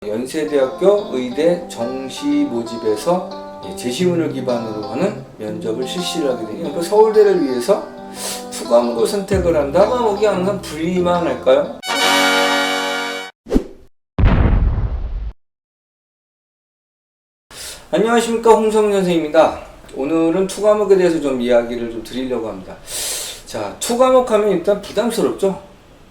연세대학교 의대 정시 모집에서 제시문을 기반으로 하는 면접을 실시를 하게 되니 그 서울대를 위해서 투과목을 선택을 한다. 투과목이 항상 분리만 할까요? 안녕하십니까, 홍성윤 선생님입니다. 오늘은 투과목에 대해서 좀 이야기를 좀 드리려고 합니다. 자, 투과목 하면 일단 부담스럽죠.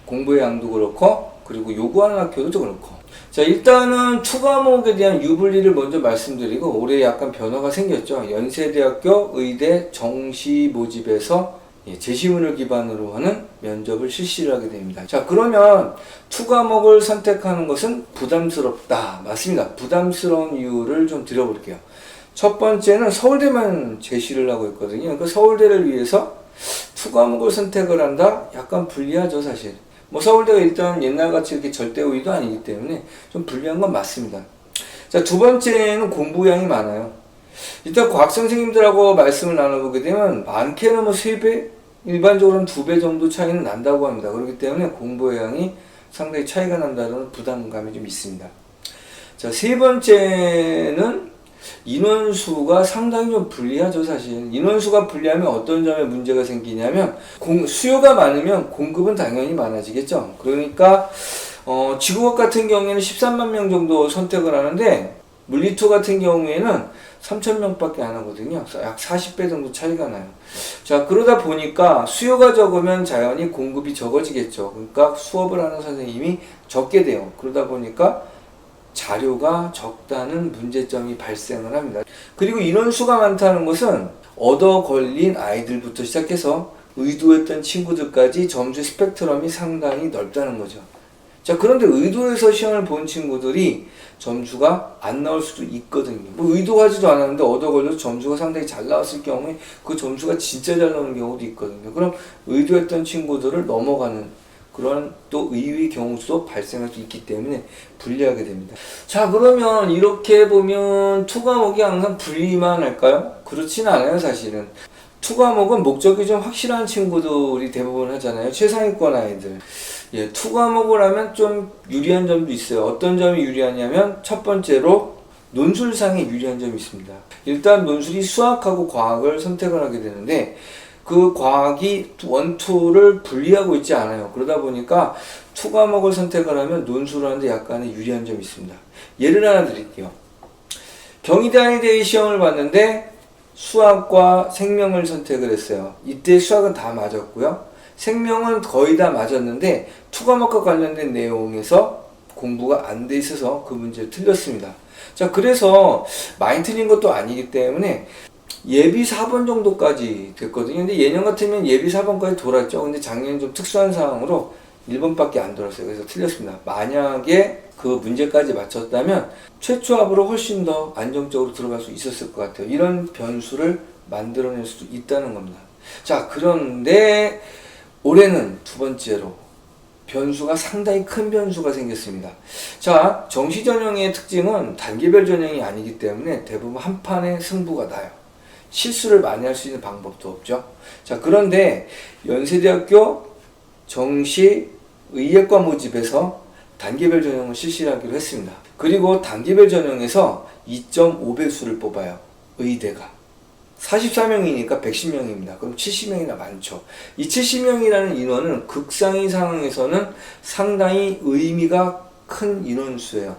공부의 양도 그렇고 그리고 요구하는 학교도 그렇고. 자, 일단은 투과목에 대한 유불리를 먼저 말씀드리고, 올해 약간 변화가 생겼죠. 연세대학교 의대 정시 모집에서 제시문을 기반으로 하는 면접을 실시를 하게 됩니다. 자, 그러면 투과목을 선택하는 것은 부담스럽다. 맞습니다. 부담스러운 이유를 좀 드려볼게요. 첫 번째는 서울대만 제시를 하고 있거든요. 그 서울대를 위해서 투과목을 선택을 한다? 약간 불리하죠, 사실. 뭐 서울대가 일단 옛날같이 이렇게 절대우위도 아니기 때문에 좀 불리한 건 맞습니다. 자, 두 번째는 공부량이 많아요. 일단 과학 선생님들하고 말씀을 나눠보게 되면 많게는 뭐 3배, 일반적으로는 2배 정도 차이는 난다고 합니다. 그렇기 때문에 공부량이 상당히 차이가 난다는 부담감이 좀 있습니다. 자, 세 번째는 인원수가 상당히 좀 불리하죠, 사실. 인원수가 불리하면 어떤 점에 문제가 생기냐면, 수요가 많으면 공급은 당연히 많아지겠죠. 그러니까, 지구과학 같은 경우에는 13만 명 정도 선택을 하는데, 물리투 같은 경우에는 3,000명밖에 안 하거든요. 약 40배 정도 차이가 나요. 자, 그러다 보니까 수요가 적으면 자연히 공급이 적어지겠죠. 그러니까 수업을 하는 선생님이 적게 돼요. 그러다 보니까 자료가 적다는 문제점이 발생을 합니다. 그리고 인원수가 많다는 것은 얻어 걸린 아이들부터 시작해서 의도했던 친구들까지 점수 스펙트럼이 상당히 넓다는 거죠. 자, 그런데 의도해서 시험을 본 친구들이 점수가 안 나올 수도 있거든요. 뭐 의도하지도 않았는데 얻어 걸려서 점수가 상당히 잘 나왔을 경우에 그 점수가 진짜 잘 나오는 경우도 있거든요. 그럼 의도했던 친구들을 넘어가는 그런 또 의외의 경우도 발생할 수 있기 때문에 분리하게 됩니다. 자, 그러면 이렇게 보면 투과목이 항상 분리만 할까요? 그렇진 않아요, 사실은. 투과목은 목적이 좀 확실한 친구들이 대부분 하잖아요. 최상위권 아이들. 예, 투과목을 하면 좀 유리한 점도 있어요. 어떤 점이 유리하냐면 첫 번째로 논술상에 유리한 점이 있습니다. 일단 논술이 수학하고 과학을 선택을 하게 되는데 그 과학이 원투를 분리하고 있지 않아요. 그러다 보니까 투과목을 선택을 하면 논술을 하는데 약간의 유리한 점이 있습니다. 예를 하나 드릴게요. 경희대 한의대의 시험을 봤는데 수학과 생명을 선택을 했어요. 이때 수학은 다 맞았고요. 생명은 거의 다 맞았는데 투과목과 관련된 내용에서 공부가 안 돼 있어서 그 문제를 틀렸습니다. 자, 그래서 많이 틀린 것도 아니기 때문에 예비 4번 정도까지 됐거든요. 근데 예년 같으면 예비 4번까지 돌았죠. 근데 작년에 좀 특수한 상황으로 1번밖에 안 돌았어요. 그래서 틀렸습니다. 만약에 그 문제까지 맞췄다면 최초 합으로 훨씬 더 안정적으로 들어갈 수 있었을 것 같아요. 이런 변수를 만들어낼 수도 있다는 겁니다. 자, 그런데 올해는 두 번째로 변수가 상당히 큰 변수가 생겼습니다. 자, 정시 전형의 특징은 단계별 전형이 아니기 때문에 대부분 한 판의 승부가 나요. 실수를 많이 할 수 있는 방법도 없죠. 자, 그런데 연세대학교 정시 의예과 모집에서 단계별 전형을 실시하기로 했습니다. 그리고 단계별 전형에서 2.5배수를 뽑아요. 의대가. 44명이니까 110명입니다. 그럼 70명이나 많죠. 이 70명이라는 인원은 극상위 상황에서는 상당히 의미가 큰 인원수예요.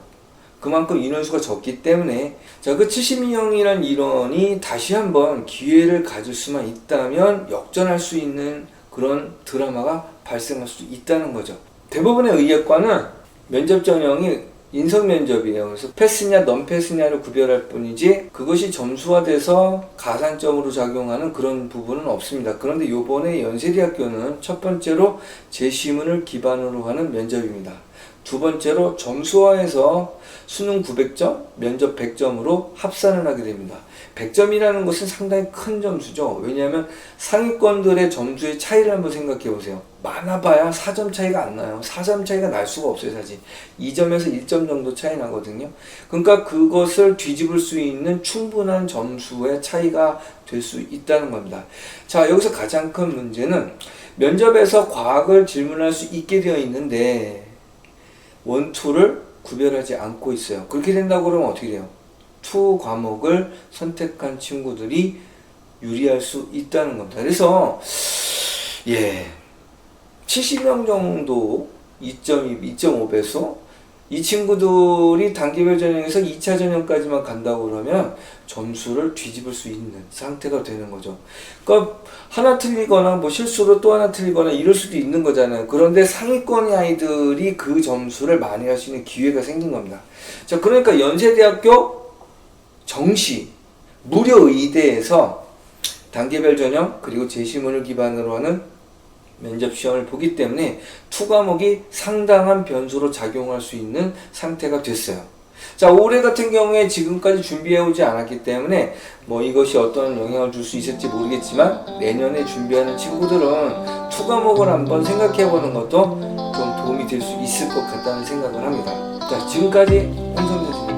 그만큼 인원수가 적기 때문에 자, 그 70명이라는 인원이 다시 한번 기회를 가질 수만 있다면 역전할 수 있는 그런 드라마가 발생할 수 있다는 거죠. 대부분의 의예과는 면접 전형이 인성 면접이에요. 그래서 패스냐 넌패스냐를 구별할 뿐이지 그것이 점수화돼서 가산점으로 작용하는 그런 부분은 없습니다. 그런데 이번에 연세대학교는 첫 번째로 제시문을 기반으로 하는 면접입니다. 두 번째로 점수화해서 수능 900점, 면접 100점으로 합산을 하게 됩니다. 100점이라는 것은 상당히 큰 점수죠. 왜냐하면 상위권들의 점수의 차이를 한번 생각해 보세요. 많아봐야 4점 차이가 안 나요. 4점 차이가 날 수가 없어요, 사실. 2점에서 1점 정도 차이 나거든요. 그러니까 그것을 뒤집을 수 있는 충분한 점수의 차이가 될 수 있다는 겁니다. 자, 여기서 가장 큰 문제는 면접에서 과학을 질문할 수 있게 되어 있는데 원투를 구별하지 않고 있어요. 그렇게 된다고 그러면 어떻게 돼요? 투 과목을 선택한 친구들이 유리할 수 있다는 겁니다. 그래서 70명 정도 2.2, 2.5배수 이 친구들이 단계별 전형에서 2차 전형까지만 간다고 그러면 점수를 뒤집을 수 있는 상태가 되는 거죠. 그러니까 하나 틀리거나 뭐 실수로 또 하나 틀리거나 이럴 수도 있는 거잖아요. 그런데 상위권의 아이들이 그 점수를 많이 할 수 있는 기회가 생긴 겁니다. 자, 그러니까 연세대학교 정시 무료 의대에서 단계별 전형 그리고 제시문을 기반으로 하는 면접 시험을 보기 때문에 투 과목이 상당한 변수로 작용할 수 있는 상태가 됐어요. 자, 올해 같은 경우에 지금까지 준비해오지 않았기 때문에 뭐 이것이 어떤 영향을 줄 수 있을지 모르겠지만 내년에 준비하는 친구들은 투 과목을 한번 생각해보는 것도 좀 도움이 될 수 있을 것 같다는 생각을 합니다. 자, 지금까지 홍성재입니다.